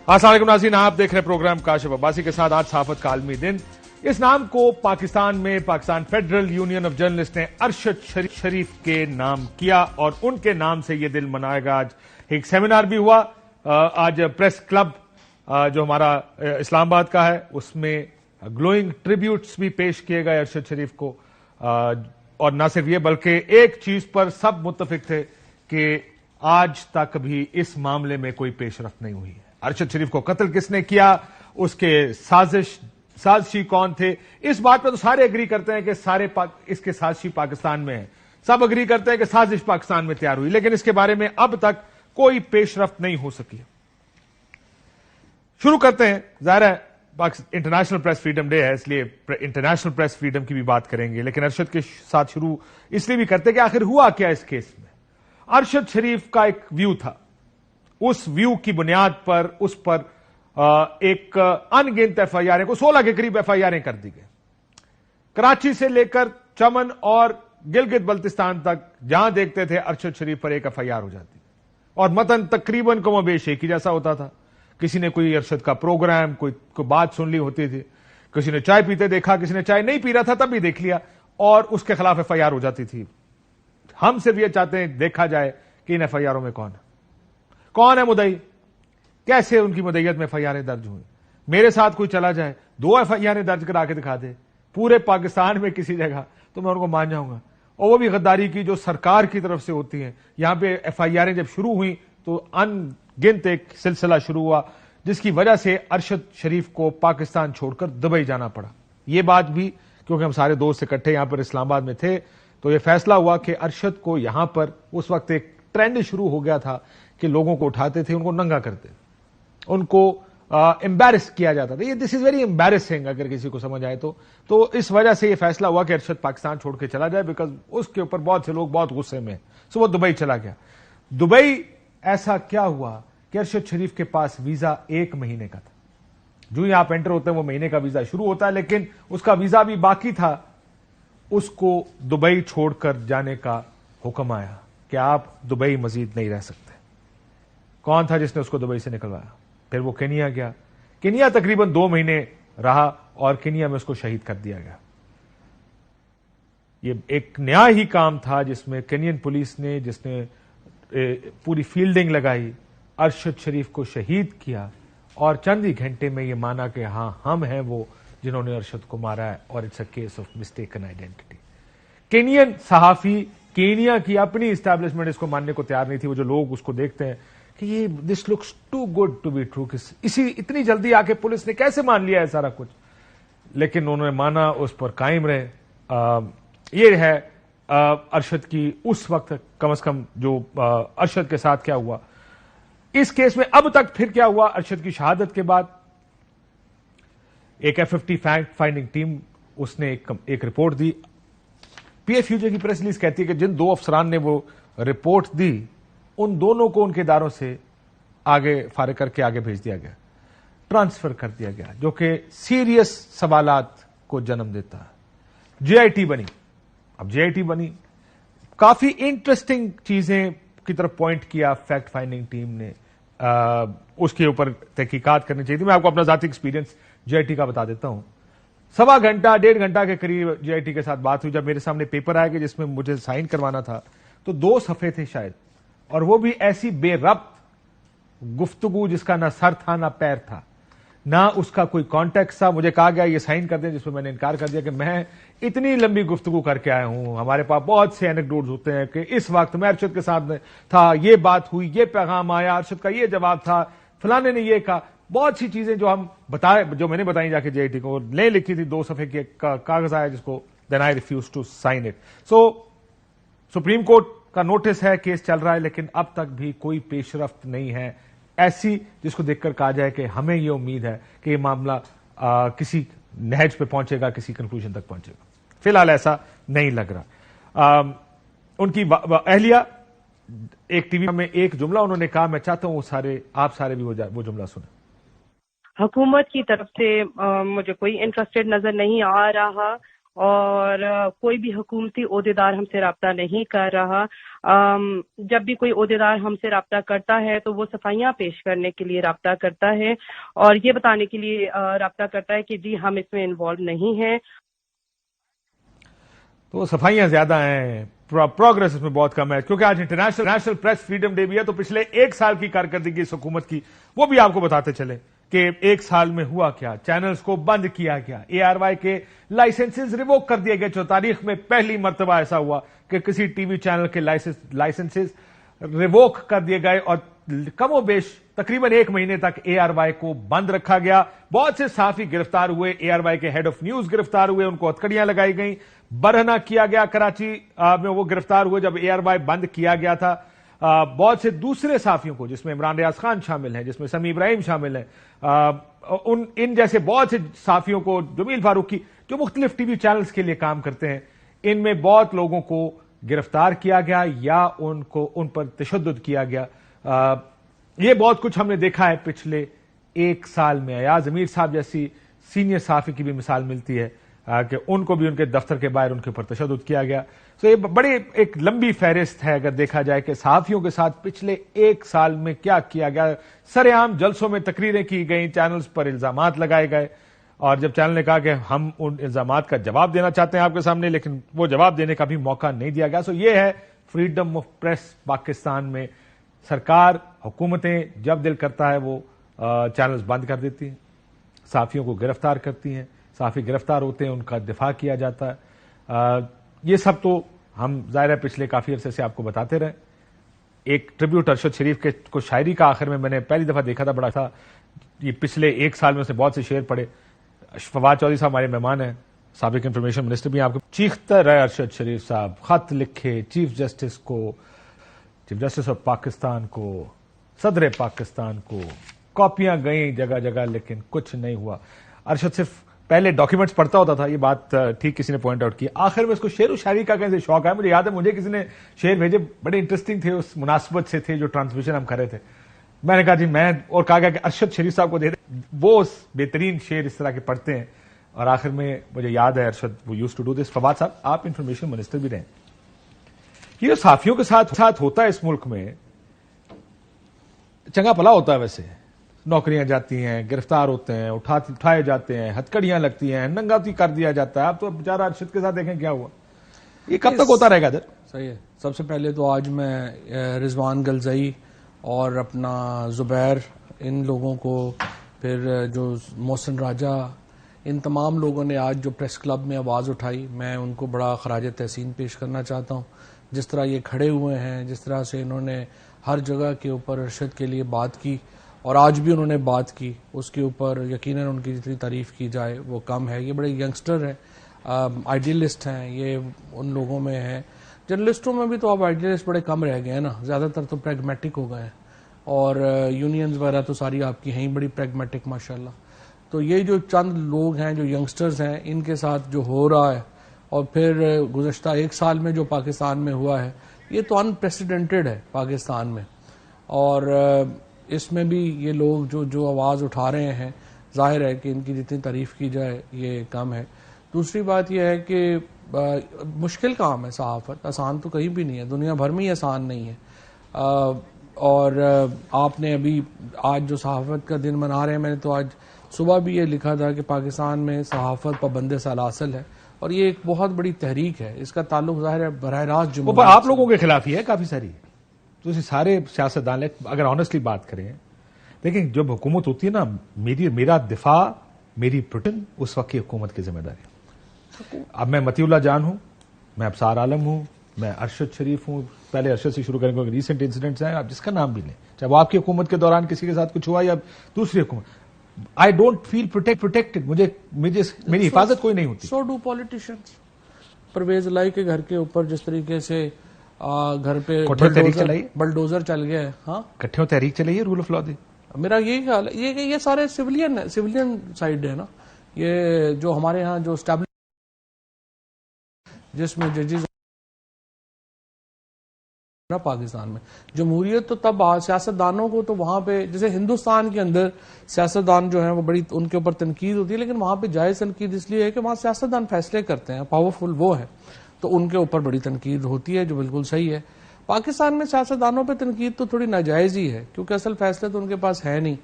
السلام علیکم ناظرین، آپ دیکھ رہے ہیں پروگرام کاشف عباسی کے ساتھ. آج صحافت کا عالمی دن. اس نام کو پاکستان میں Pakistan federal union of journalist نے ارشد شریف کے نام کیا اور ان کے نام سے یہ دن منایا گیا. آج ایک سیمینار بھی ہوا. آج پریس کلب جو ہمارا اسلام آباد کا ہے اس میں گلوئنگ ٹریبیوٹس بھی پیش کیے گئے ارشد شریف کو. اور نہ صرف یہ بلکہ ایک چیز پر سب متفق تھے کہ آج تک بھی اس معاملے میں کوئی پیش رفت نہیں ہوئی ہے. ارشد شریف کو قتل کس نے کیا، اس کے سازشی کون تھے، اس بات پہ تو سارے اگری کرتے ہیں کہ اس کے سازشی پاکستان میں ہیں. سب اگری کرتے ہیں کہ سازش پاکستان میں تیار ہوئی، لیکن اس کے بارے میں اب تک کوئی پیش رفت نہیں ہو سکی. شروع کرتے ہیں. ظاہر ہے انٹرنیشنل پریس فریڈم ڈے ہے، اس لیے انٹرنیشنل پریس فریڈم کی بھی بات کریں گے، لیکن ارشد کے ساتھ شروع اس لیے بھی کرتے کہ آخر ہوا کیا اس کیس میں. ارشد شریف کا ایک ویو تھا، اس ویو کی بنیاد پر اس پر ایک ان گنت ایف آئی آریں کو 16 کے قریب ایف آئی آریں کر دی گئی. کراچی سے لے کر چمن اور گلگت بلتستان تک جہاں دیکھتے تھے ارشد شریف پر ایک ایف آئی آر ہو جاتی اور متن تقریباً کم و بیش ایک ہی جیسا ہوتا تھا. کسی نے کوئی ارشد کا پروگرام کوئی بات سن لی ہوتی تھی، کسی نے چائے پیتے دیکھا، کسی نے چائے نہیں پی رہا تھا تب بھی دیکھ لیا اور اس کے خلاف ایف آئی آر ہو جاتی تھی. ہم صرف یہ چاہتے ہیں دیکھا جائے کہ ان ایف آئی آروں میں کون ہے مدعی، کیسے ان کی مدعیت میں ایف آئی آریں درج ہوئی. میرے ساتھ کوئی چلا جائے 2 ایف آئی آریں درج کرا کے دکھا دے پورے پاکستان میں کسی جگہ تو میں ان کو مان جاؤں گا، اور وہ بھی غداری کی جو سرکار کی طرف سے ہوتی ہیں. یہاں پہ ایف آئی آریں جب شروع ہوئی تو ان گنت ایک سلسلہ شروع ہوا جس کی وجہ سے ارشد شریف کو پاکستان چھوڑ کر دبئی جانا پڑا. یہ بات بھی کیونکہ ہم سارے دوست اکٹھے یہاں پر اسلام آباد میں تھے تو یہ فیصلہ ہوا کہ ارشد کو یہاں پر اس وقت ایک ٹرینڈ شروع ہو گیا تھا کہ لوگوں کو اٹھاتے تھے، ان کو ننگا کرتے، ان کو امبیرس کیا جاتا تھا. یہ دس از ویری امبیرسنگ اگر کسی کو سمجھ آئے تو اس وجہ سے یہ فیصلہ ہوا کہ ارشد پاکستان چھوڑ کے چلا جائے، بیکاز اس کے اوپر بہت سے لوگ بہت غصے میں. سو وہ دبئی چلا گیا. دبئی ایسا کیا ہوا کہ ارشد شریف کے پاس ویزا 1 مہینے کا تھا. جو ہی آپ انٹر ہوتے ہیں وہ مہینے کا ویزا شروع ہوتا ہے، لیکن اس کا ویزا بھی باقی تھا. اس کو دبئی چھوڑ کر جانے کا حکم آیا کہ آپ دبئی مزید نہیں رہ سکتے. کون تھا جس نے اس کو دبئی سے نکلوایا؟ پھر وہ کینیا گیا. کینیا تقریباً 2 مہینے رہا اور کینیا میں اس کو شہید کر دیا گیا. یہ ایک نیا ہی کام تھا جس میں کینین پولیس نے جس نے پوری فیلڈنگ لگائی، ارشد شریف کو شہید کیا اور چند ہی گھنٹے میں یہ مانا کہ ہاں ہم ہیں وہ جنہوں نے ارشد کو مارا ہے اور it's a case of mistaken identity. Kenyan صحافی، کینیا کی اپنی اسٹیبلشمنٹ اس کو ماننے کو تیار نہیں تھی. وہ جو لوگ اس کو دیکھتے ہیں کہ یہ this looks too good to be true, اتنی جلدی آ کے پولیس نے کیسے مان لیا ہے سارا کچھ، لیکن انہوں نے مانا، اس پر قائم رہے. یہ ہے ارشد کی اس وقت کم از کم جو ارشد کے ساتھ کیا ہوا. اس کیس میں اب تک پھر کیا ہوا؟ ارشد کی شہادت کے بعد ایک F50 فیکٹ فائنڈنگ ٹیم اس نے ایک رپورٹ دی. PFUJ کی پریس ریلیز کہتی ہے کہ جن 2 افسران نے وہ رپورٹ دی ان دونوں کو ان کے اداروں سے آگے فارغ کر کے آگے بھیج دیا گیا، ٹرانسفر کر دیا گیا، جو کہ سیریس سوالات کو جنم دیتا ہے. JIT بنی. اب JIT بنی، کافی انٹرسٹنگ چیزیں کی طرف پوائنٹ کیا فیکٹ فائنڈنگ ٹیم نے. اس کے اوپر تحقیقات کرنی چاہیے تھی. میں آپ کو اپنا ذاتی ایکسپیرینس JIT کا بتا دیتا ہوں. 1.25 گھنٹہ 1.5 گھنٹہ کے قریب JIT کے ساتھ بات ہوئی. جب میرے سامنے پیپر آیا کہ جس میں مجھے سائن کروانا تھا تو 2 صفحے تھے شاید، اور وہ بھی ایسی بے ربط گفتگو جس کا نہ سر تھا نہ پیر تھا، نہ اس کا کوئی کانٹیکٹ تھا. مجھے کہا گیا یہ سائن کر دیں، جس پہ میں نے انکار کر دیا کہ میں اتنی لمبی گفتگو کر کے آیا ہوں. ہمارے پاس بہت سے اینیکڈوٹس ہوتے ہیں کہ اس وقت میں ارشد کے ساتھ تھا، یہ بات ہوئی، یہ پیغام آیا، ارشد کا یہ جواب تھا، فلانے نے یہ کہا. بہت سی چیزیں جو میں نے بتائی جا کے JIT کو لے لکھی تھی. 2 صفحے کی کاغذ آیا جس کو then I refuse to sign it. So Supreme Court کا نوٹس ہے، کیس چل رہا ہے، لیکن اب تک بھی کوئی پیش رفت نہیں ہے ایسی جس کو دیکھ کر کہا جائے کہ ہمیں یہ امید ہے کہ یہ معاملہ کسی نہج پہ پہنچے گا، کسی کنکلوژن تک پہنچے گا. فی الحال ایسا نہیں لگ رہا. ان کی اہلیہ ایک ٹی وی میں ایک جملہ انہوں نے کہا، میں چاہتا ہوں آپ سارے بھی وہ جملہ سنیں. حکومت کی طرف سے مجھے کوئی انٹرسٹڈ نظر نہیں آ رہا اور کوئی بھی حکومتی عہدیدار ہم سے رابطہ نہیں کر رہا. جب بھی کوئی عہدیدار ہم سے رابطہ کرتا ہے تو وہ صفائیاں پیش کرنے کے لیے رابطہ کرتا ہے اور یہ بتانے کے لیے رابطہ کرتا ہے کہ جی ہم اس میں انوالو نہیں ہیں. تو صفائیاں زیادہ ہیں، پروگریس اس میں بہت کم ہے، کیونکہ آج انٹرنیشنل پریس فریڈم ڈے بھی ہے. تو پچھلے ایک سال کی کارکردگی اس حکومت کی وہ بھی آپ کو بتاتے چلیں کہ ایک سال میں ہوا کیا. چینلز کو بند کیا گیا، اے آر وائی کے لائسنسز ریووک کر دیے گئے، جو تاریخ میں پہلی مرتبہ ایسا ہوا کہ کسی ٹی وی چینل کے لائسنسز ریووک کر دیے گئے اور کم و بیش تقریباً ایک مہینے تک اے آر وائی کو بند رکھا گیا. بہت سے صحافی گرفتار ہوئے، اے آر وائی کے ہیڈ آف نیوز گرفتار ہوئے، ان کو ہتکڑیاں لگائی گئیں، برہنہ کیا گیا. کراچی میں وہ گرفتار ہوئے جب اے آر وائی بند کیا گیا تھا. بہت سے دوسرے صحافیوں کو، جس میں عمران ریاض خان شامل ہیں، جس میں سمیع ابراہیم شامل ہیں، ان جیسے بہت سے صحافیوں کو، جمیل فاروقی، جو مختلف ٹی وی چینلز کے لیے کام کرتے ہیں، ان میں بہت لوگوں کو گرفتار کیا گیا یا ان پر تشدد کیا گیا. یہ بہت کچھ ہم نے دیکھا ہے پچھلے ایک سال میں. ایاز امیر صاحب جیسی سینئر صحافی کی بھی مثال ملتی ہے کہ ان کو بھی ان کے دفتر کے باہر ان کے اوپر تشدد کیا گیا. تو یہ بڑی ایک لمبی فہرست ہے اگر دیکھا جائے کہ صحافیوں کے ساتھ پچھلے ایک سال میں کیا کیا گیا. سر عام جلسوں میں تقریریں کی گئیں، چینلز پر الزامات لگائے گئے، اور جب چینل نے کہا کہ ہم ان الزامات کا جواب دینا چاہتے ہیں آپ کے سامنے، لیکن وہ جواب دینے کا بھی موقع نہیں دیا گیا. سو یہ ہے فریڈم آف پریس پاکستان میں. سرکار، حکومتیں جب دل کرتا ہے وہ چینلز بند کر دیتی ہیں، صحافیوں کو گرفتار کرتی ہیں، صحافی گرفتار ہوتے ہیں، ان کا دفاع کیا جاتا ہے. یہ سب تو ہم ظاہر ہے پچھلے کافی عرصے سے آپ کو بتاتے رہے. ایک ٹریبیوٹ ارشد شریف کے کو شاعری کا آخر میں نے پہلی دفعہ دیکھا تھا، بڑا تھا. یہ پچھلے ایک سال میں سے بہت سے شعر پڑھے. فواد چودھری صاحب ہمارے مہمان ہیں، سابق انفارمیشن منسٹر بھی ہیں آپ کو. چیختا رہے ارشد شریف صاحب، خط لکھے چیف جسٹس کو، چیف جسٹس آف پاکستان کو، صدر پاکستان کو، کاپیاں گئیں جگہ جگہ لیکن کچھ نہیں ہوا. ارشد صرف پہلے ڈاکیومنٹس پڑھتا ہوتا تھا، یہ بات ٹھیک کسی نے پوائنٹ آؤٹ کی. آخر میں اس کو شعر و شاعری کا کیسے شوق ہے. مجھے یاد ہے مجھے کسی نے شعر بھیجے، بڑے انٹرسٹنگ تھے، اس مناسبت سے تھے جو ٹرانسمیشن ہم کر رہے تھے. میں نے کہا جی اور کہا گیا کہ ارشد شریف صاحب کو دے دیں، وہ بہترین شعر اس طرح کے پڑھتے ہیں. اور آخر میں مجھے یاد ہے ارشد وہ used to do this. Fawad صاحب، آپ انفارمیشن منسٹر بھی رہے، یہ جو صحافیوں کے ساتھ ہوتا ہے اس ملک میں، چنگا پلا ہوتا ہے. ویسے نوکریاں جاتی ہیں، گرفتار ہوتے ہیں، اٹھائے جاتے ہیں، ہتکڑیاں لگتی ہیں، ننگاتی کر دیا جاتا ہے. آپ تو بیچارہ ارشد کے ساتھ دیکھیں کیا ہوا. یہ کب تک ہوتا رہے گا ادھر؟ صحیح ہے. سب سے پہلے تو آج میں رضوان گلزئی اور اپنا زبیر، ان لوگوں کو، پھر جو محسن راجہ، ان تمام لوگوں نے آج جو پریس کلب میں آواز اٹھائی، میں ان کو بڑا خراج تحسین پیش کرنا چاہتا ہوں. جس طرح یہ کھڑے ہوئے ہیں، جس طرح سے انہوں نے ہر جگہ کے اوپر ارشد کے لیے بات کی، اور آج بھی انہوں نے بات کی، اس کے اوپر یقیناً ان کی جتنی تعریف کی جائے وہ کم ہے. یہ بڑے ینگسٹر ہیں، آئیڈیلسٹ ہیں، یہ ان لوگوں میں ہیں. جرنلسٹوں میں بھی تو اب آئیڈیلسٹ بڑے کم رہ گئے ہیں نا، زیادہ تر تو پریگمیٹک ہو گئے ہیں، اور یونینز وغیرہ تو ساری آپ کی ہیں بڑی پریگمیٹک ماشاءاللہ. تو یہ جو چند لوگ ہیں جو ینگسٹرز ہیں، ان کے ساتھ جو ہو رہا ہے، اور پھر گزشتہ ایک سال میں جو پاکستان میں ہوا ہے، یہ تو انپریسیڈنٹڈ ہے پاکستان میں. اور اس میں بھی یہ لوگ جو آواز اٹھا رہے ہیں، ظاہر ہے کہ ان کی جتنی تعریف کی جائے یہ کم ہے. دوسری بات یہ ہے کہ مشکل کام ہے صحافت، آسان تو کہیں بھی نہیں ہے، دنیا بھر میں ہی آسان نہیں ہے. اور آپ نے ابھی آج جو صحافت کا دن منا رہے ہیں، میں نے تو آج صبح بھی یہ لکھا تھا کہ پاکستان میں صحافت پابند سلاسل ہے، اور یہ ایک بہت بڑی تحریک ہے. اس کا تعلق ظاہر ہے براہ راست جمہوریت آپ لوگوں کے خلاف ہی ہے کافی ساری. تو سارے سیاستدان اگر آنیسٹلی بات کریں، دیکھیں جب حکومت ہوتی ہے نا، میرا دفاع، میری پروٹیکشن اس وقت کی حکومت کی ذمہ داری. اب میں متی اللہ جان ہوں، میں ابصار عالم ہوں، میں ارشد شریف ہوں. پہلے ارشد سے شروع کریں گے، ریسنٹ انسیڈنٹس ہیں، آپ جس کا نام بھی لیں، چاہے وہ آپ کی حکومت کے دوران کسی کے ساتھ کچھ ہوا یا دوسری حکومت. آئی ڈونٹ فیل پروٹیکٹڈ، میری حفاظت کوئی نہیں ہوتی. So do politicians. پرویز الہی کے گھر کے اوپر جس طریقے سے گھر پہ بلڈوزر چل گیا ہے، ہاں کٹھے تحریک چلائی ہے، رول آف لا دی. میرا یہی خیال ہے. یہ سارے سویلین سائڈ ہے نا، یہ جو ہمارے ہاں جو اسٹیبلش جس میں ججز نا پاکستان میں جمہوریت تو تب سیاستدانوں کو تو وہاں پہ جیسے ہندوستان کے اندر سیاستدان جو ہیں وہ بڑی ان کے اوپر تنقید ہوتی ہے، لیکن وہاں پہ جائز تنقید اس لیے ہے کہ وہاں سیاستدان فیصلے کرتے ہیں، پاورفل وہ ہے، تو ان کے اوپر بڑی تنقید ہوتی ہے جو بالکل صحیح ہے۔ پاکستان میں سیاستدانوں پہ تنقید تو تھوڑی ناجائز ہی ہے، کیونکہ اصل فیصلے تو ان کے پاس ہے نہیں،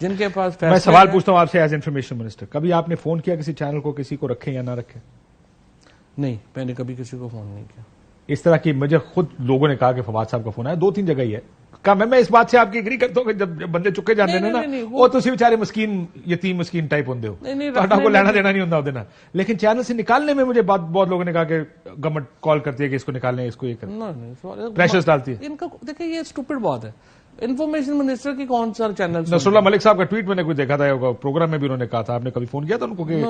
جن کے پاس فیصلے میں سوال پوچھتا ہوں آپ سے ایز انفارمیشن منسٹر، کبھی آپ نے فون کیا کسی چینل کو، کسی کو رکھیں یا نہ رکھیں؟ نہیں، میں نے کبھی کسی کو فون نہیں کیا۔ اس طرح کی مجھے خود لوگوں نے کہا کہ فواد صاحب کا فون آیا 2-3 جگہ ہی ہے، کہا میں اس بات سے آپ کی اگری کرتا ہوں کہ جب بندے چکے جاندے نے نا وہ تو اسی بیچارے مسکین یتیم مسکین ٹائپ ہوندے ہو، تو کو لینا دینا نہیں ہوتا دینا، لیکن چینل سے نکالنے میں مجھے بہت لوگوں نے کہا کہ گورنمنٹ کال کرتی ہے کہ اس کو نکالنے اس کو یہ کریں، پریشرز ڈالتی ہے۔ ان کا دیکھیں یہ اسٹوپڈ بات ہے، انفارمیشن منسٹر کی کون سا چینل؟ نصر اللہ ملک صاحب کا ٹویٹ میں نے کوئی دیکھا تھا، پروگرام میں بھی انہوں نے کہا تھا، آپ نے کبھی فون کیا تھا ان کو کہ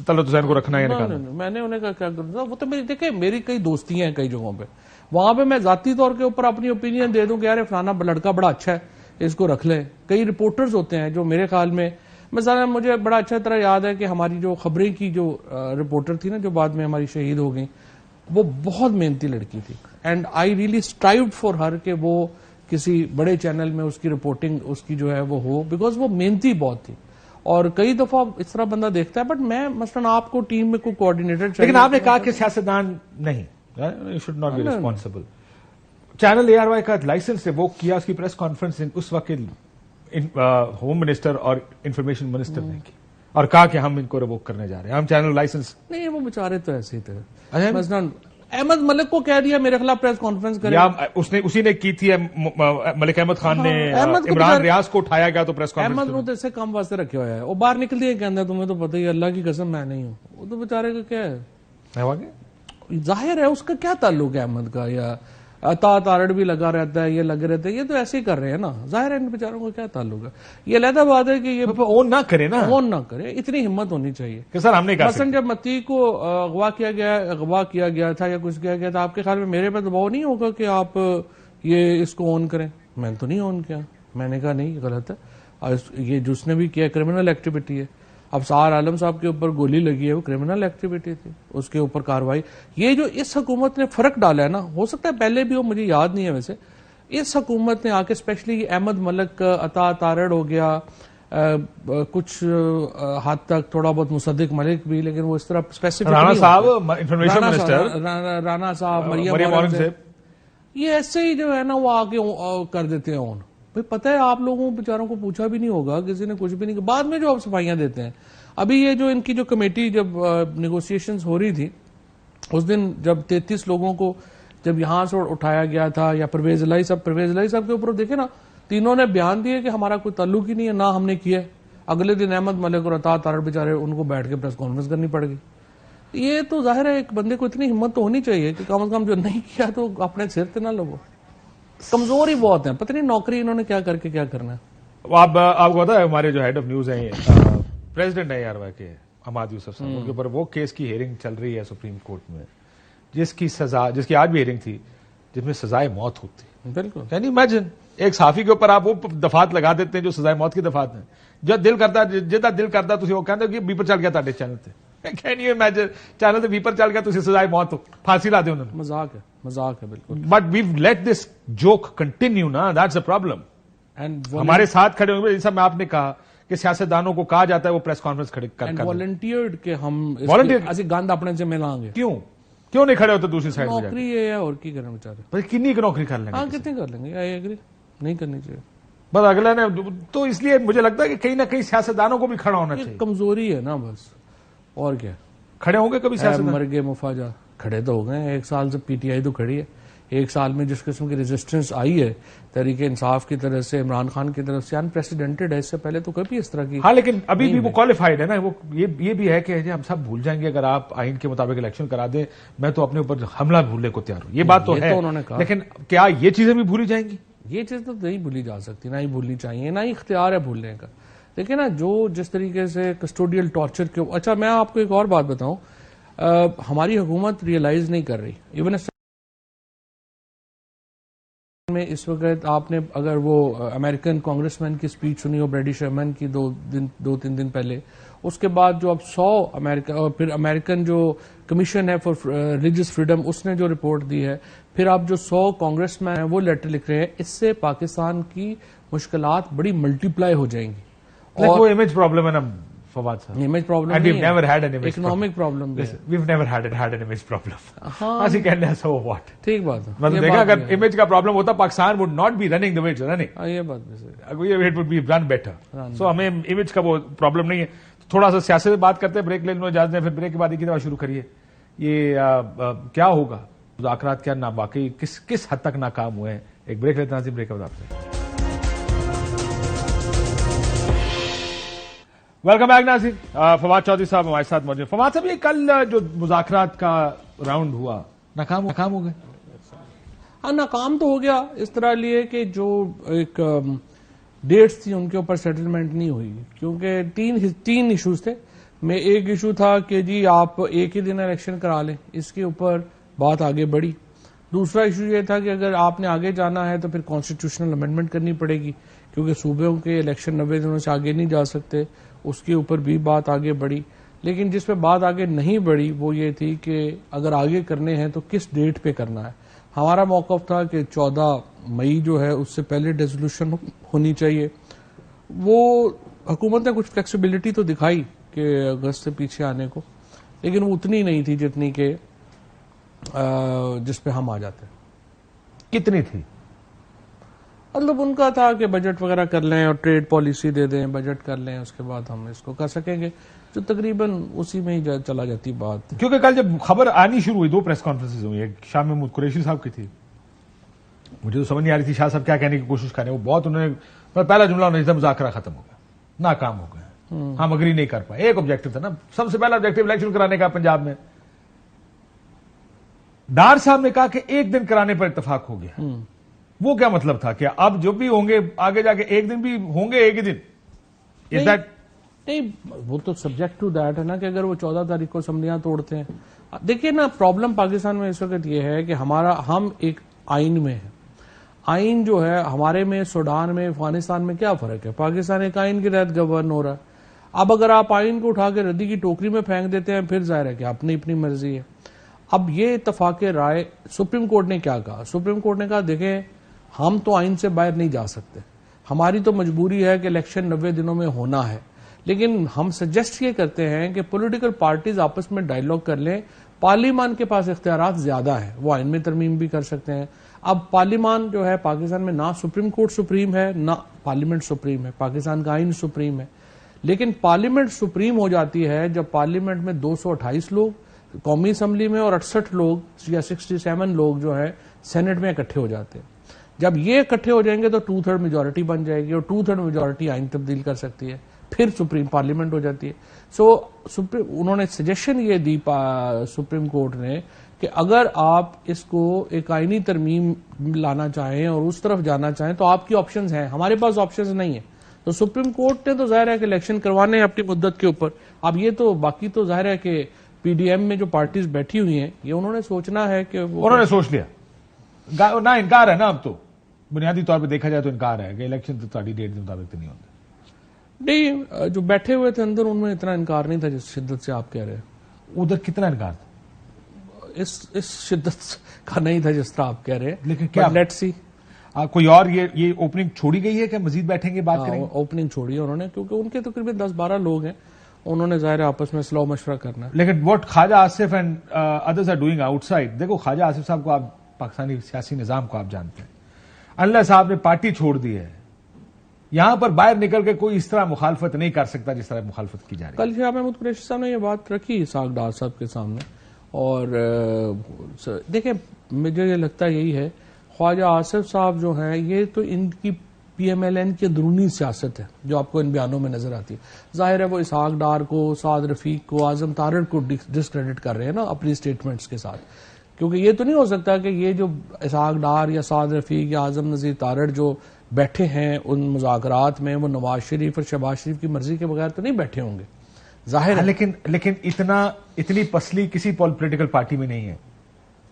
طلعت حسین کو رکھنا ہے یا نکالنا؟ میں نے انہیں کہا کیا کروں، وہ تو دیکھیں میری کئی دوستیاں ہیں کئی جگہوں پہ، وہاں پہ میں ذاتی طور کے اوپر اپنی اوپینین دے دوں کہ یار فلانا لڑکا بڑا اچھا ہے اس کو رکھ لے۔ کئی رپورٹرز ہوتے ہیں جو میرے خیال میں، مثلا مجھے بڑا اچھا طرح یاد ہے کہ ہماری جو خبریں کی جو رپورٹر تھی نا جو بعد میں ہماری شہید ہو گئی، وہ بہت محنتی لڑکی تھی، and I really strived for her کہ وہ کسی بڑے چینل میں اس کی رپورٹنگ اس کی جو ہے وہ ہو، بیکاز وہ محنتی بہت تھی، اور کئی دفعہ اس طرح بندہ دیکھتا ہے، بٹ میں مثلا آپ کو ٹیم میں کوئی کوآرڈینیٹر چاہیے، لیکن آپ نے کہا کہ سیاستدان نہیں، you should not be responsible. Channel ARY کا لائسنس ریووک کیا، اس کی پریس کانفرنس اس وقت ہوم منسٹر اور انفارمیشن منسٹر نے کی اور کہا کہ ہم ان کو ریووک کرنے جا رہے ہیں، ہم چینل لائسنس نہیں، وہ بیچارے تو ایسے ہی تھے، مثلا احمد ملک کو کہہ دیا میرے خلاف پریس کانفرنس کرے، اسی نے کی تھی، ملک احمد خان نے عمران ریاض کو اٹھایا گیا تو پریس کانفرنس احمد وہ سے کام واسطے رکھے ہوا ہے، وہ باہر نکل دیا کہنا تمہیں تو پتہ ہی ہے، اللہ کی قسم میں نہیں ہوں، وہ تو بیچارے کا کیا ہے، ظاہر ہے اس کا کیا تعلق ہے احمد کا، یا عطا تارڑ بھی لگا رہتا ہے، یہ لگے رہتے ہیں، یہ تو ایسے ہی کر رہے ہیں نا، ظاہر ہے ان بیچاروں کو کیا تعلق ہے، یہ علیحدہ بات ہے کہ یہ اون نہ کرے نا، اون نہ کرے، اتنی ہمت ہونی چاہیے کہ سر ہم نے کہا مثلا جب متی کو اغوا کیا گیا تھا یا کچھ کیا گیا تھا، آپ کے خیال میں میرے پہ دباؤ نہیں ہوگا کہ آپ یہ اس کو اون کریں؟ میں نے تو نہیں اون کیا، میں نے کہا نہیں غلط ہے، یہ جس نے بھی کیا کرمنل ایکٹیویٹی ہے، اب سار عالم صاحب کے اوپر گولی لگی ہے وہ کرمنل ایکٹیویٹی تھی، اس کے اوپر کاروائی، یہ جو اس حکومت نے فرق ڈالا ہے نا، ہو سکتا ہے پہلے بھی ہو مجھے یاد نہیں ہے، ویسے اس حکومت نے آ کے اسپیشلی احمد ملک عطا تارڑ ہو گیا، کچھ حد تک تھوڑا بہت مصدق ملک بھی، لیکن وہ اس طرح اسپیسیفک رانا صاحب انفارمیشن منسٹر، رانا صاحب مریم اورنگ زیب، یہ ایسے ہی جو ہے نا وہ آگے کر دیتے ہیں اون، پتہ ہے آپ لوگوں بیچاروں کو پوچھا بھی نہیں ہوگا، کسی نے کچھ بھی نہیں، بعد میں جو آپ صفائیاں دیتے ہیں۔ ابھی یہ جو ان کی جو کمیٹی جب نیگوسیشنز ہو رہی تھی، اس دن جب 33 لوگوں کو جب یہاں سے اٹھایا گیا تھا، یا پرویز الہی صاحب کے اوپر دیکھیں نا، تینوں نے بیان دیے کہ ہمارا کوئی تعلق ہی نہیں ہے، نہ ہم نے کیا ہے، اگلے دن احمد ملک اور عطا تارڑ بیچارے ان کو بیٹھ کے پریس کانفرنس کرنی پڑ گئی۔ یہ تو ظاہر ہے ایک بندے کو اتنی ہمت تو ہونی چاہیے کہ کم از کم جو نہیں کیا تو اپنے سر پہ نہ لگو، کمزور ہی بہت ہیں، پتہ نہیں نوکری انہوں نے کیا کر کے کیا کرنا ہے۔ آپ کو پتا ہے ہمارے جو ہیڈ آف نیوز ہیں پریزیڈنٹ ہیں ARY کے حماد یوسف صاحب، ان کے اوپر وہ کیس کی ہیئرنگ چل رہی ہے سپریم کورٹ میں، جس کی آج بھی ہیئرنگ تھی، جس میں سزائے موت ہوتی، بالکل، یعنی امیجن ایک صحافی کے اوپر آپ وہ دفعات لگا دیتے ہیں جو سزائے موت کی دفعات ہیں، جب دل کرتا ہے جدا دل کرتا تھی وہ کہتے کہ بیپر چل گیا تھے چینل سے، کین یو امیجن چینل سے بیپر چل گیا تو سزائے موت پھانسی لا دے انہوں نے، مذاق ہے بالکل، but we let this joke continue نا، دیٹس اے پرابلم۔ ہمارے ساتھ کھڑے ہوئے جیسا میں آپ نے کہا کہ سیاستدانوں کو کہا جاتا ہے وہ پریس کانفرنس کھڑے کر والنٹیئرڈ کہ ہم Volunteered؟ گند اپنے سے ملائیں گے، کیوں نہیں کھڑے ہوتے دوسری سائڈ میں؟ نوکری ہے اور کی کریں بیچارے، کنی کی نوکری کر لیں ہاں گے، کتنے کر لیں گے، آئی ایگری، نہیں کرنی چاہیے، بس اگلا نے تو اس لیے مجھے لگتا ہے کہ کہیں نہ کہیں سیاستدانوں کو بھی کھڑا ہونا چاہیے، کمزوری ہے نا بس، اور کیا، کھڑے ہوں گے کبھی سیاستدان؟ مرگے مفاجا کھڑے تو ہو گئے، ایک سال سے PTI تو کھڑی ہے، ایک سال میں جس قسم کی ریزسٹنس آئی ہے تحریک انصاف کی طرف سے، عمران خان کی طرف سے، انپریسیڈنٹڈ ہے، اس سے پہلے تو کبھی اس طرح کی، ہاں لیکن ابھی بھی وہ کوالیفائڈ ہے نا، وہ یہ بھی ہے کہ ہم سب بھول جائیں گے اگر آپ آئین کے مطابق الیکشن کرا دیں، میں تو اپنے اوپر حملہ بھولنے کو تیار ہوں، یہ بات تو ہے، انہوں نے کہا، لیکن کیا یہ چیزیں بھی بھولی جائیں گی؟ یہ چیز تو نہیں بھولی جا سکتی، نہ ہی بھولنی چاہیے، نہ ہی اختیار ہے بھولنے کا، دیکھیں نا جو جس طریقے سے کسٹوڈیل ٹارچر کے، اچھا میں آپ کو ایک اور بات بتاؤں، ہماری حکومت ریئلائز نہیں کر رہی، ایون میں اس وقت آپ نے اگر وہ امریکن کانگریس مین کی سپیچ سنی ہو بریڈی شرمن کی دو تین دن پہلے، اس کے بعد جو اب 100 امریکہ اور پھر امریکن جو کمیشن ہے فار ریلیجیس فریڈم اس نے جو رپورٹ دی ہے، پھر اب جو 100 کانگریس مین ہیں وہ لیٹر لکھ رہے ہیں، اس سے پاکستان کی مشکلات بڑی ملٹی پلائی ہو جائیں گی. وہ امیج پرابلم ہے نا فواد صاحب. Image problem And we've never had an image economic problem بھی ہے. Listen, we've never had an image problem. ہاں As you can so what? ٹھیک بات ہے. مطلب دیکھا اگر امیج کا پرابلم ہوتا Pakistan would not be running the way it's running. یہ بات بھی صحیح. It would be run better. So ہمیں امیج کا وہ پرابلم نہیں ہے. تھوڑا سا سیاست سے بات کرتے ہیں، بریک لینے میں اجازت دیں، پھر بریک کے بعد ایک دفعہ شروع کریے. یہ کیا ہوگا مذاکرات، کیا واقعی کس حد تک ناکام ہوئے ہیں؟ ایک بریک لیتے ہیں، بریک کے بعد آپ سے. ویلکم بیک ناظرین. فواد چودھری صاحب ہمارے ساتھ موجود ہیں. فواد صاحب، یہ کل جو مذاکرات کا راؤنڈ ہوا ناکام ہو گئے؟ ہاں ناکام تو ہو گیا اس طرح لیے کہ جو ایک ڈیٹس تھی ان کے اوپر سیٹلمنٹ نہیں ہوئی، کیونکہ تین ایشوز تھے. میں ایک ایشو تھا کہ جی آپ ایک ہی دن الیکشن کرا لیں، اس کے اوپر بات آگے بڑھی. دوسرا ایشو یہ تھا کہ اگر آپ نے آگے جانا ہے تو پھر کانسٹیٹیوشنل امینڈمنٹ کرنی پڑے گی، کیونکہ صوبوں کے الیکشن 90 دنوں سے آگے نہیں جا سکتے. اس کے اوپر بھی بات آگے بڑھی. لیکن جس پہ بات آگے نہیں بڑھی وہ یہ تھی کہ اگر آگے کرنے ہیں تو کس ڈیٹ پہ کرنا ہے. ہمارا موقف تھا کہ 14 مئی جو ہے اس سے پہلے ڈیزولوشن ہونی چاہیے. وہ حکومت نے کچھ فلیکسیبلٹی تو دکھائی کہ اگست سے پیچھے آنے کو، لیکن وہ اتنی نہیں تھی جتنی کہ جس پہ ہم آ جاتے. کتنی تھی؟ مطلب ان کا تھا کہ بجٹ وغیرہ کر لیں اور ٹریڈ پالیسی دے دیں، بجٹ کر لیں، اس کے بعد ہم اس کو کر سکیں گے، جو تقریباً اسی میں ہی چلا جاتی بات. کیونکہ کل جب خبر آنی شروع ہوئی 2 پریس کانفرنسز ہوئی. ایک شاہ محمود قریشی صاحب کی تھی، مجھے تو سمجھ نہیں آ رہی تھی شاہ صاحب کیا کہنے کی کوشش کریں. وہ بہت انہوں نے پہلا جملہ انہوں نے مذاکرہ ختم ہو گیا، ناکام ہو گئے، ہم اگری نہیں کر پائے. ایک آبجیکٹو تھا نا، سب سے پہلا آبجیکٹو الیکشن کرانے کا پنجاب میں. ڈار صاحب نے کہا کہ ایک دن کرانے پر اتفاق ہو گیا. وہ کیا مطلب تھا کہ اب جو بھی ہوں گے آگے جا کے ایک دن بھی ہوں گے ایک ہی دن؟ نہیں، وہ تو سبجیکٹ ٹو دیٹ ہے نا کہ اگر وہ 14 تاریخ کو اسمبلیاں توڑتے ہیں. دیکھیے نا، پرابلم پاکستان میں اس وقت یہ ہے کہ ہم ایک آئین میں ہیں. آئین جو ہے ہمارے میں، سوڈان میں، افغانستان میں کیا فرق ہے؟ پاکستان ایک آئین کے تحت گورن ہو رہا ہے. اب اگر آپ آئین کو اٹھا کے ردی کی ٹوکری میں پھینک دیتے ہیں پھر ظاہر ہے کہ اپنی مرضی ہے. اب یہ اتفاق رائے سپریم کورٹ نے کیا کہا؟ سپریم کورٹ نے کہا دیکھیں ہم تو آئین سے باہر نہیں جا سکتے، ہماری تو مجبوری ہے کہ الیکشن 90 دنوں میں ہونا ہے، لیکن ہم سجیسٹ یہ کرتے ہیں کہ پولیٹیکل پارٹیز آپس میں ڈائیلاگ کر لیں. پارلیمان کے پاس اختیارات زیادہ ہیں، وہ آئین میں ترمیم بھی کر سکتے ہیں. اب پارلیمان جو ہے پاکستان میں، نہ سپریم کورٹ سپریم ہے نہ پارلیمنٹ سپریم ہے، پاکستان کا آئین سپریم ہے. لیکن پارلیمنٹ سپریم ہو جاتی ہے جب پارلیمنٹ میں 228 لوگ قومی اسمبلی میں اور 68 لوگ یا 67 لوگ جو ہے سینٹ میں اکٹھے ہو جاتے ہیں. جب یہ اکٹھے ہو جائیں گے تو 2/3 میجورٹی بن جائے گی، اور 2/3 میجورٹی آئین تبدیل کر سکتی ہے، پھر سپریم پارلیمنٹ ہو جاتی ہے. انہوں نے سجیشن یہ دی سپریم کورٹ نے کہ اگر آپ اس کو ایک آئینی ترمیم لانا چاہیں اور اس طرف جانا چاہیں تو آپ کی آپشنز ہیں، ہمارے پاس آپشنز نہیں ہیں. تو سپریم کورٹ نے تو ظاہر ہے کہ الیکشن کروانے ہیں اپنی مدت کے اوپر. اب یہ تو باقی تو ظاہر ہے کہ پی ڈی ایم میں جو پارٹیز بیٹھی ہوئی ہیں یہ انہوں نے سوچنا ہے کہ انہوں نے سوچ لیا. نہ انکار ہے نا، اب تو بنیادی طور پہ دیکھا جائے تو انکار ہے کہ الیکشن تو تاری ڈیٹ کے مطابق نہیں ہوتا. نہیں، جو بیٹھے ہوئے تھے اندر ان میں اتنا انکار نہیں تھا جس شدت سے آپ کہہ رہے ہیں. ادھر کتنا انکار تھا؟ اس شدت کا نہیں تھا جس طرح آپ کہہ رہے ہیں. لیکن کیا لیٹ سی کوئی اور یہ اوپننگ چھوڑی گئی ہے کہ مزید بیٹھیں گے بات کریں گے؟ اوپننگ چھوڑی ہے انہوں نے، کیونکہ ان کے تقریباً 10-12 لوگ ہیں، انہوں نے ظاہر آپس میں صلاح مشورہ کرنا ہے. لیکن what Khawaja Asif and others are doing outside. دیکھو خواجہ آصف صاحب کو، آپ پاکستانی سیاسی نظام کو آپ جانتے ہیں، اللہ صاحب نے پارٹی چھوڑ دی ہے، یہاں پر باہر نکل کے کوئی اس طرح مخالفت نہیں کر سکتا جس طرح مخالفت کی جا رہی ہے. کل شاہ محمود قریشی صاحب نے یہ بات رکھی اسحاق ڈار صاحب کے سامنے، اور دیکھیں مجھے یہ لگتا یہی ہے خواجہ آصف صاحب جو ہیں یہ تو ان کی پی ایم ایل این کی اندرونی سیاست ہے جو آپ کو ان بیانوں میں نظر آتی ہے. ظاہر ہے وہ اسحاق ڈار کو، سعد رفیق کو، اعظم تارڑ کو ڈسکریڈٹ کر رہے ہیں نا اپنی سٹیٹمنٹس کے ساتھ، کیونکہ یہ تو نہیں ہو سکتا کہ یہ جو اسحاق ڈار یا سعد رفیق یا اعظم نذیر تارڑ جو بیٹھے ہیں ان مذاکرات میں وہ نواز شریف اور شہباز شریف کی مرضی کے بغیر تو نہیں بیٹھے ہوں گے. ظاہر ہے لیکن اتنی پسلی کسی پولیٹیکل پارٹی میں نہیں ہے،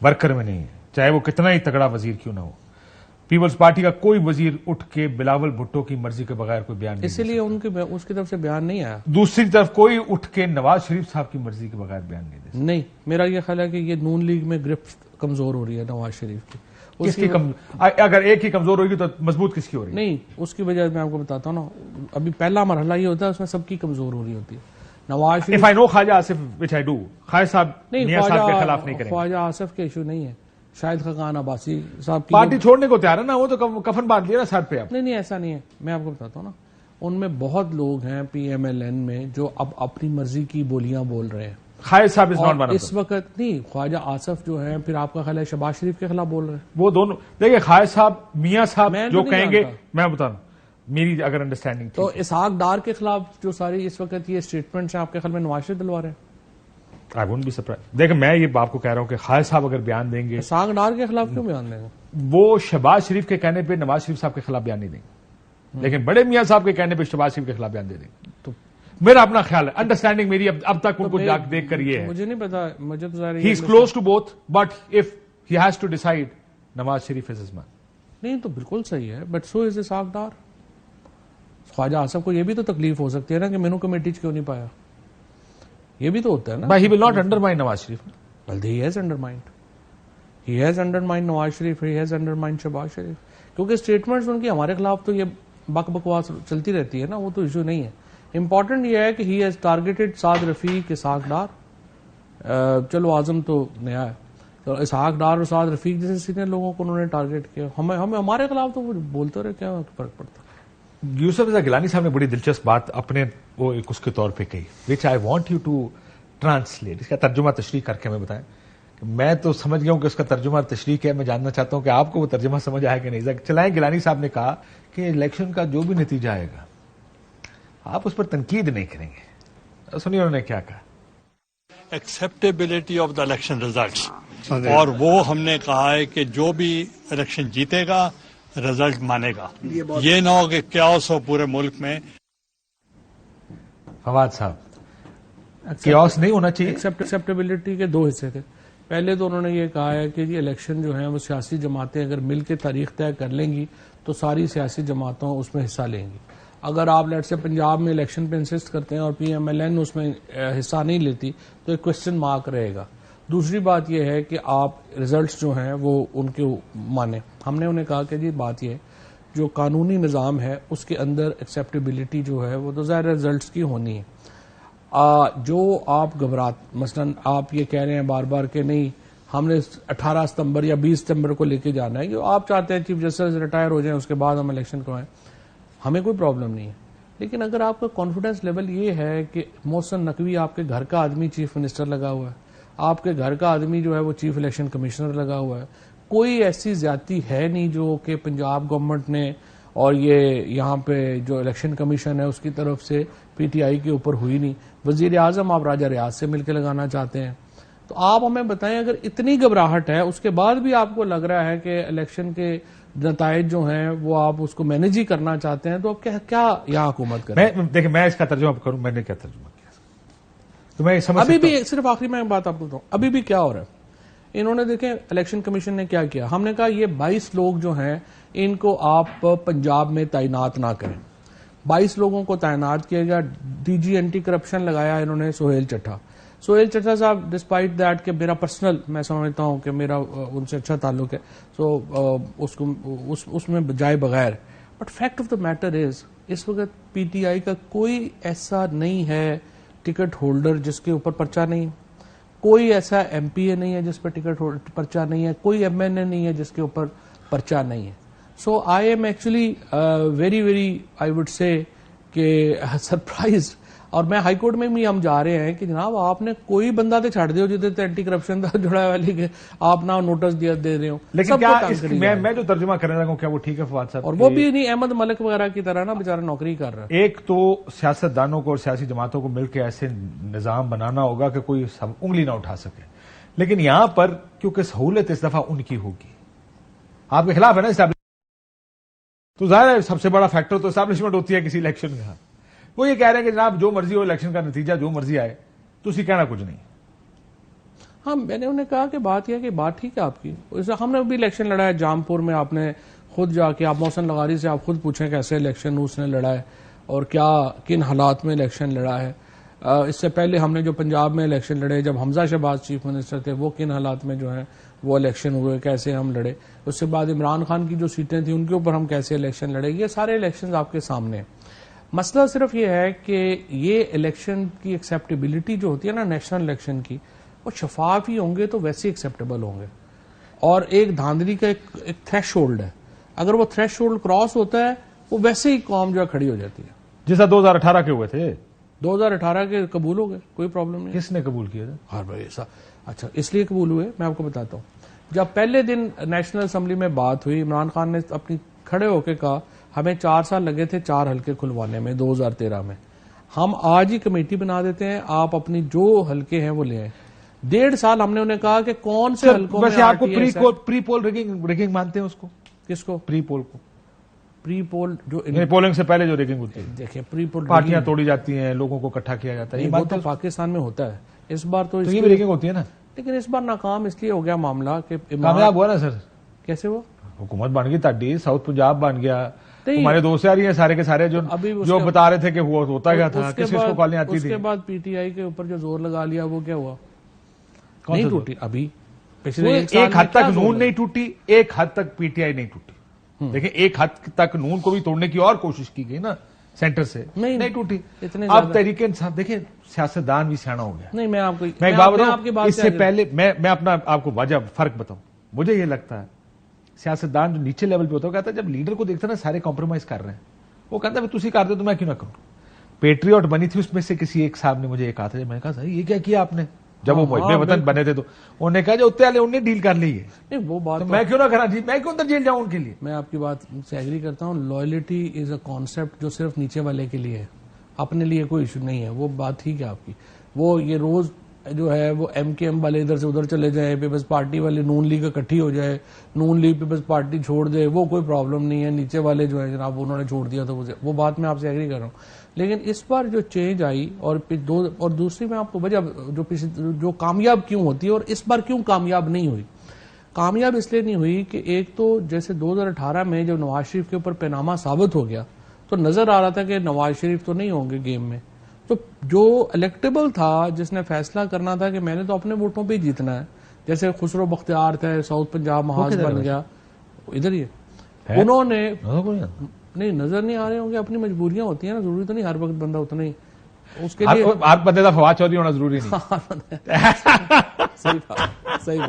ورکر میں نہیں ہے، چاہے وہ کتنا ہی تگڑا وزیر کیوں نہ ہو. پیپلز پارٹی کا کوئی وزیر اٹھ کے بلاول بھٹو کی مرضی کے بغیر کوئی بیان نہیں اسی لیے ان کے اس کی طرف سے بیان نہیں آیا. دوسری طرف کوئی اٹھ کے نواز شریف صاحب کی مرضی کے بغیر بیان نہیں دے نہیں, میرا یہ خیال ہے کہ یہ نون لیگ میں گرفت کمزور ہو رہی ہے نواز شریف کی. کس کی اگر ایک ہی کمزور ہوگی تو مضبوط کس کی ہو رہی ہے؟ نہیں, اس کی وجہ میں آپ کو بتاتا ہوں نا, ابھی پہلا مرحلہ یہ ہوتا ہے اس میں سب کی کمزور ہو رہی ہوتی ہے. Nawaz Sharif If I know Khwaja Asif which I do, خواجہ صاحب میاں صاحب کے خلاف نہیں کریں گے. خواجہ آصف کے ایشو نہیں ہے, شاہد خاقان عباسی صاحب کی پارٹی چھوڑنے کو تیار ہے نا, وہ تو کفن باندھ لیا نا سر پہ. نہیں ایسا نہیں ہے, میں آپ کو بتاتا ہوں نا, ان میں بہت لوگ ہیں پی ایم ایل این میں جو اب اپنی مرضی کی بولیاں بول رہے ہیں. خواجہ صاحب از ناٹ ون آف اس وقت نہیں, خواجہ آصف جو ہیں پھر آپ کا خیال ہے شہباز شریف کے خلاف بول رہے ہیں. وہ دونوں دیکھیں, خواجہ صاحب میاں صاحب میں جو نہیں کہیں گے, جانتا. میں بتا رہا ہوں میری اگر انڈرسٹینڈنگ تو اسحاق ڈار کے خلاف جو ساری اس وقت یہ اسٹیٹمنٹس ہیں آپ کے خیال میں نواز شریف دلوا رہے ہیں؟ I won't be surprise. دیکھیں میں یہ آپ کو کہہ رہا ہوں کہ خواجہ صاحب اگر بیان دیں گے, اسحاق ڈار کے خلاف کیوں بیان دیں گے؟ وہ شہباز شریف کے کہنے پہ نواز شریف صاحب کے خلاف بیان نہیں دیں گے, لیکن بڑے میاں صاحب کے کہنے پہ شہباز شریف کے خلاف بیان دے دیں گے. تو میرا اپنا خیال ہے, انڈرسٹینڈنگ میری اب تک ان کو دیکھ کر یہ ہے. مجھے نہیں پتا, مجھے تو ظاہر ہی is close to both, but if he has to decide, Nawaz Sharif is his man. نہیں تو بالکل صحیح ہے, but so is Ishaq Dar. Khawaja Asif کو یہ بھی تو تکلیف ہو سکتی ہے نا کہ مینو کمیٹی کیوں نہیں پایا, یہ بھی تو ہوتا ہے نا. But he will not undermine Nawaz Sharif. Well, he has undermined. He has undermined Nawaz Sharif, he has undermined Shahbaz شریف. کیونکہ اسٹیٹمنٹس ان کی ہمارے خلاف تو یہ بکواس چلتی رہتی ہے نا, وہ تو ایشو نہیں ہے. امپورٹنٹ یہ ہے کہ he has targeted سعد رفیق, اسحاق ڈار. چلو اعظم تو نیا ہے, تو اسحاق ڈار اور سعد رفیق جیسے سینئر لوگوں کو انہوں نے ٹارگیٹ کیا. ہمیں ہمارے خلاف تو وہ بولتے رہے, کیا فرق پڑتا. یوسف رضا گیلانی صاحب نے بڑی دلچسپ بات اپنے وہ ایک اس کے طور پہ کہی, which I want you to translate. اس کا ترجمہ تشریح کر کے ہمیں بتائیں. میں تو سمجھ گیا ہوں کہ اس کا ترجمہ تشریح کیا ہے, میں جاننا چاہتا ہوں کہ آپ کو وہ ترجمہ سمجھ آیا کہ نہیں. چلائیں, گیلانی صاحب نے کہا کہ الیکشن کا جو بھی نتیجہ آئے گا آپ اس پر تنقید نہیں کریں گے. سنیے انہوں نے کیا کہا. Acceptability of the election results, اور وہ ہم نے کہا ہے کہ جو بھی الیکشن جیتے گا رزلٹ مانے گا. یہ نہ ہو کہ کیاس ہو پورے ملک میں. فواد صاحب, کیاس نہیں ہونا چاہیے. ایکسیپٹیبلٹی کے دو حصے تھے. پہلے تو انہوں نے یہ کہا ہے کہ یہ الیکشن جو ہیں وہ سیاسی جماعتیں اگر مل کے تاریخ طے کر لیں گی تو ساری سیاسی جماعتوں اس میں حصہ لیں گی. اگر آپ لیٹ سے پنجاب میں الیکشن پہ انسسٹ کرتے ہیں اور پی ایم ایل این اس میں حصہ نہیں لیتی تو ایک کوشچن مارک رہے گا. دوسری بات یہ ہے کہ آپ ریزلٹس جو ہیں وہ ان کے مانیں. ہم نے انہیں کہا کہ جی بات یہ جو قانونی نظام ہے اس کے اندر ایکسیپٹیبلٹی جو ہے وہ تو ظاہر ریزلٹس کی ہونی ہے. جو آپ گھبرات مثلا آپ یہ کہہ رہے ہیں بار بار کہ نہیں ہم نے 18 ستمبر یا 20 ستمبر کو لے کے جانا ہے, کہ آپ چاہتے ہیں چیف جسٹس ریٹائر ہو جائیں اس کے بعد ہم الیکشن کروائیں, ہمیں کوئی پرابلم نہیں ہے. لیکن اگر آپ کا کانفیڈنس لیول یہ ہے کہ محسن نقوی آپ کے گھر کا آدمی چیف منسٹر لگا ہوا ہے, آپ کے گھر کا آدمی جو ہے وہ چیف الیکشن کمشنر لگا ہوا ہے, کوئی ایسی زیادتی ہے نہیں جو کہ پنجاب گورنمنٹ نے اور یہ یہاں پہ جو الیکشن کمیشن ہے اس کی طرف سے پی ٹی آئی کے اوپر ہوئی نہیں. وزیر اعظم آپ راجہ ریاض سے مل کے لگانا چاہتے ہیں, تو آپ ہمیں بتائیں اگر اتنی گھبراہٹ ہے اس کے بعد بھی آپ کو لگ رہا ہے کہ الیکشن کے نتائج جو ہیں وہ آپ اس کو مینج ہی کرنا چاہتے ہیں, تو آپ کیا یہاں حکومت کریں. دیکھیں میں اس کا ترجمہ کروں, میں نے کیا ترجمہ کیا تو میں سمجھ ابھی بھی صرف آخری میں بات آپ کو بتاؤں, ابھی بھی کیا ہو رہا ہے. انہوں نے دیکھیں الیکشن کمیشن نے کیا کیا, ہم نے کہا یہ 22 لوگ جو ہیں ان کو آپ پنجاب میں تعینات نہ کریں. 22 لوگوں کو تعینات کیا گیا. ڈی جی اینٹی کرپشن لگایا انہوں نے سہیل چٹھا. سہیل چٹھا صاحب ڈسپائٹ دیٹ کہ میرا پرسنل میں سمجھتا ہوں کہ میرا ان سے اچھا تعلق ہے, اس میں جائے بغیر, but fact of the matter is اس وقت پی ٹی آئی کا کوئی ایسا نہیں ہے ٹکٹ ہولڈر جس کے اوپر پرچہ نہیں, کوئی ایسا ایم پی اے نہیں ہے جس پہ ٹکٹ پرچہ نہیں ہے, کوئی ایم این اے نہیں ہے جس کے اوپر پرچہ نہیں ہے. So I am actually very very I would say کہ سرپرائز. اور میں ہائی کورٹ میں بھی ہم جا رہے ہیں کہ جناب آپ نے کوئی بندہ تو چھڑ دیو جدھر اینٹی کرپشن کا جڑا والی کہ آپ نہ نوٹس دے رہے ہو. لیکن کیا میں جو ترجمہ کرنے لگا ہوں کیا وہ ٹھیک ہے فواد صاحب؟ اور وہ بھی نہیں احمد ملک وغیرہ کی طرح نا بیچارہ نوکری کر رہا ہے. ایک تو سیاست دانوں کو اور سیاسی جماعتوں کو مل کے ایسے نظام بنانا ہوگا کہ کوئی انگلی نہ اٹھا سکے, لیکن یہاں پر کیونکہ سہولت اس دفعہ ان کی ہوگی, آپ کے خلاف ہے نا تو ظاہر ہے سب سے بڑا فیکٹر تو اسٹیبلشمنٹ ہوتی ہے کسی الیکشن کا. وہ یہ کہہ رہے ہیں کہ جناب جو مرضی ہو الیکشن کا نتیجہ جو مرضی آئے تو اسی کہنا کچھ نہیں. ہاں میں نے انہیں کہا کہ بات یہ ہے کہ بات ٹھیک ہے آپ کی, ہم نے بھی الیکشن لڑا ہے جام پور میں, آپ نے خود جا کے آپ محسن لغاری سے آپ خود پوچھیں کیسے الیکشن اس نے لڑا ہے اور کیا کن حالات میں الیکشن لڑا ہے. اس سے پہلے ہم نے جو پنجاب میں الیکشن لڑے جب حمزہ شہباز چیف منسٹر تھے وہ کن حالات میں جو ہیں وہ الیکشن ہوئے, کیسے ہم لڑے. اس کے بعد عمران خان کی جو سیٹیں تھیں ان کے اوپر ہم کیسے الیکشن لڑے. یہ سارے الیکشن آپ کے سامنے ہیں. مسئلہ صرف یہ ہے کہ یہ الیکشن کی ایکسیپٹیبلٹی جو ہوتی ہے نا نیشنل الیکشن کی, وہ شفاف ہی ہوں گے تو ویسے ایکسیپٹیبل ہوں گے. اور ایک دھاندلی کا ایک تھریش ہولڈ ہے, اگر وہ تھریش ہولڈ کراس ہوتا ہے وہ ویسے ہی قوم جو ہے کھڑی ہو جاتی ہے. جیسا 2018 کے ہوئے تھے 2018 کے قبول ہو گئے, کوئی پرابلم نہیں. کس نے قبول کیا تھا؟ ہاں بھائی ایسا اچھا اس لیے قبول ہوئے, میں آپ کو بتاتا ہوں. جب پہلے دن نیشنل اسمبلی میں بات ہوئی, عمران خان نے اپنی کھڑے ہو کے کہا ہمیں 4 سال لگے تھے 4 حلقے کھلوانے میں 2013 میں, ہم آج ہی کمیٹی بنا دیتے ہیں, آپ اپنی جو حلقے ہیں وہ لے آئیں. 1.5 سال ہم نے انہیں کہا کہ کون سے حلقوں میں آپ کو پری پول ریگنگ مانتے ہیں اس کو؟ کس کو؟ پری پول کو. پری پول جو پولنگ سے پہلے جو ریگنگ ہوتی ہے, دیکھیں پری پول پارٹیاں توڑی جاتی ہیں, لوگوں کو اکٹھا کیا جاتا ہے, یہ وہ تو پاکستان میں ہوتا ہے. اس بار تو یہ بھی ریگنگ ہوتی ہے نا, لیکن اس بار ناکام اس لیے ہو گیا معاملہ کہ کامیاب ہوا نا سر. کیسے ہوا؟ حکومت بن گئی تاڈی, ساؤتھ پنجاب بن گیا, ہمارے دوست آ رہی ہیں سارے کے سارے جو بتا رہے تھے کہ وہ ہوتا گیا تھا, کس کو کالیں آتی تھی. اس کے بعد پی ٹی آئی کے اوپر جو زور لگا لیا وہ کیا ہوا؟ نہیں ٹوٹی ابھی پچھلے ایک حد تک نون نہیں ٹوٹی, ایک حد تک پی ٹی آئی نہیں ٹوٹی. دیکھیں ایک حد تک نون کو بھی توڑنے کی اور کوشش کی گئی نا سینٹر سے, نہیں ٹوٹی. اب تحریک انصاف دیکھیں سیاستدان بھی سیاح ہو گیا. نہیں میں آپ کو میں ایک بات بتاؤں, اس سے پہلے میں اپنا آپ کو وجہ فرق بتاؤں. مجھے یہ لگتا ہے سیاستدان جو نیچے لیول پہ ہوتا ہے کہتا ہے جب لیڈر کو دیکھتا ہے نا سارے کمپرومائز کر رہے ہیں, وہ کہتا ہے تسی کر دے تو میں کیوں نہ کروں. پیٹریوٹ بنی تھی اس میں سے کسی ایک صاحب نے مجھے یہ کہا تھا, میں نے کہا یہ کیا کیا آپ نے, جب وہ محب وطن بنے تھے تو انہوں نے کہا جو اتنے والے انہیں ڈیل کر لی ہے, وہ بات میں کیوں نہ کرا جی, میں کیوں اندر جیل جاؤں ان کے لیے. میں آپ کی بات سے ایگری کرتا ہوں. لائلٹی از اے کانسیپٹ جو صرف نیچے والے کے لیے ہے, اپنے لیے کوئی ایشو نہیں ہے. وہ بات ٹھیک ہے آپ کی. وہ یہ روز جو ہے وہ ایم کے ایم والے ادھر سے ادھر چلے جائیں, پیپلز پارٹی والے نون لیگ اکٹھی ہو جائے, نون لیگ پیپلز پارٹی چھوڑ دے, وہ کوئی پرابلم نہیں ہے. نیچے والے جو ہے جناب انہوں نے چھوڑ دیا تو وہ بات میں آپ سے ایگری کر رہا ہوں. لیکن اس بار جو چینج آئی اور دوسری میں آپ کو وجہ جو کامیاب کیوں ہوتی ہے اور اس بار کیوں کامیاب نہیں ہوئی. کامیاب اس لیے نہیں ہوئی کہ ایک تو جیسے 2018 میں جب نواز شریف کے اوپر پیناما ثابت ہو گیا تو نظر آ رہا تھا کہ نواز شریف تو نہیں ہوں گے گیم میں, تو جو الیکٹیبل تھا جس نے فیصلہ کرنا تھا کہ میں نے تو اپنے ووٹوں پہ ہی جیتنا ہے, جیسے خسرو بختیار تھے, ساؤتھ پنجاب محاذ بن گیا, ادھر ہی انہوں نے نہیں نظر نہیں آ رہے ہوں گے, اپنی مجبوریاں ہوتی ہیں نا, ضروری تو نہیں ہر وقت بندہ اتنا ہی اس کے لیے ہر بندے کا فواد چودھری ہونا ضروری نہیں. صحیح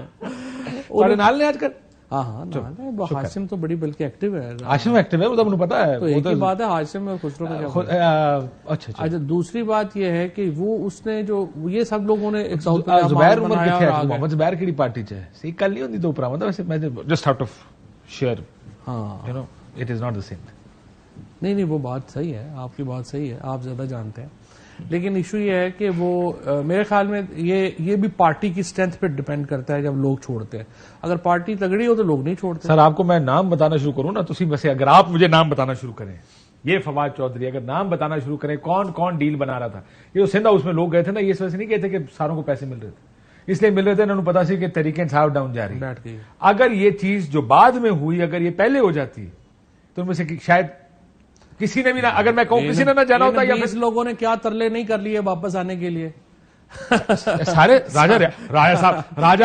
بات نال نے آج کل ہاشم تو بڑی بلکہ ایکٹیو ہے. ہاشم ایکٹیو ہے, وہ تو مجھے پتا ہے. تو ایک ہی بات ہے ہاشم اور خسرو کا. اچھا دوسری بات یہ ہے کہ وہ اس نے جو یہ سب لوگوں نے زبیر محمد زبیر کی پارٹی چ سی کل نہیں ہوتی تو اوپر مطلب جسٹ آؤٹ آف شیئر, ہاں it is not the same. نہیں وہ بات صحیح ہے, آپ کی بات صحیح ہے, آپ زیادہ جانتے ہیں. لیکن ایشو یہ ہے کہ وہ میرے خیال میں یہ بھی پارٹی کی اسٹرینتھ پہ ڈیپینڈ کرتا ہے. جب لوگ چھوڑتے ہیں, اگر پارٹی تگڑی ہو تو لوگ نہیں چھوڑتے. سر آپ کو میں نام بتانا شروع کروں نا, تو ویسے اگر آپ مجھے نام بتانا شروع کریں, یہ فواد چودھری اگر نام بتانا شروع کریں کون کون ڈیل بنا رہا تھا, یہ سندھ ہاؤس میں لوگ گئے تھے نا, یہ اس وجہ سے نہیں کہتے کہ ساروں کو پیسے مل رہے تھے, اس لیے مل رہے تھے انہوں نے پتا سی کہ تحریک انصاف ڈاؤن جا رہی ہے. اگر یہ چیز جو بعد میں ہوئی اگر یہ پہلے ہو جاتی تو ان میں سے شاید کسی نے بھی نہ, اگر میں کہوں کسی نے نہ جانا ہوتا, یا پھر لوگوں نے کیا ترلے نہیں کر لیے واپس آنے کے لیے. سارے راجا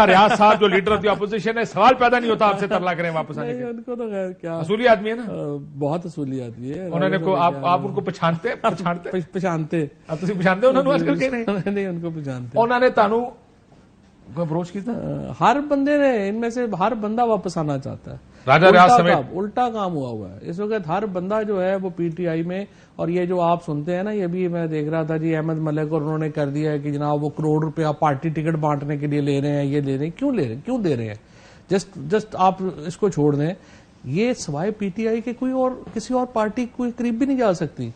ریاض صاحب جو لیڈر آف دی اپوزیشن ہے, سوال پیدا نہیں ہوتا آپ سے ترلا کریں واپس آنے کے. ان کو تو خیر کیا اصولی آدمی ہے نا, بہت اصولی آدمی ہے. انہوں نے کو آپ ان کو پہچانتے اب تسی پہچانتے انہوں نے آج کل کہ نہیں ان کو پہچانتے. انہوں نے تانوں کو اپروچ کیا, ہر بندے نے ان میں سے ہر بندہ واپس آنا چاہتا ہے. الٹا کام ہوا ہے اس وقت. ہر بندہ جو ہے وہ پی ٹی آئی میں, اور یہ جو آپ سنتے ہیں نا, یہ بھی میں دیکھ رہا تھا جی احمد ملک اور انہوں نے کر دیا ہے کہ جناب وہ کروڑ روپیہ پارٹی ٹکٹ بانٹنے کے لیے لے رہے ہیں, یہ لے رہے ہیں. کیوں لے رہے ہیں, کیوں دے رہے ہیں؟ جسٹ آپ اس کو چھوڑ دیں. یہ سوائے پی ٹی آئی کے کوئی اور کسی اور پارٹی کوئی قریب بھی نہیں جا سکتی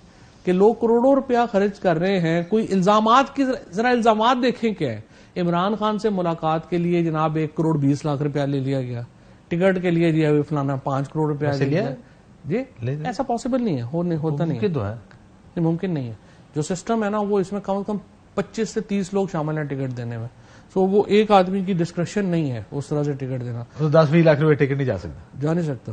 کہ لوگ کروڑوں روپیہ خرچ کر رہے ہیں. کوئی الزامات کی ذرا الزامات دیکھیں کیا ہے. عمران خان سے ملاقات کے لیے جناب 1 کروڑ 20 لاکھ روپیہ لے لیا گیا, ٹکٹ کے لیے جی فلانا 5 کروڑ روپیہ لے لیا. جی ایسا پاسبل نہیں ہے, ہوتا نہیں ہے, ممکن نہیں ہے. جو سسٹم ہے نا وہ اس میں کم از کم 25 سے 30 لوگ شامل ہیں ٹکٹ دینے میں. سو وہ ایک آدمی کی ڈسکرپشن نہیں ہے اس طرح سے ٹکٹ دینا. 10-20 لاکھ روپے ٹکٹ نہیں جا سکتا, جا نہیں سکتا.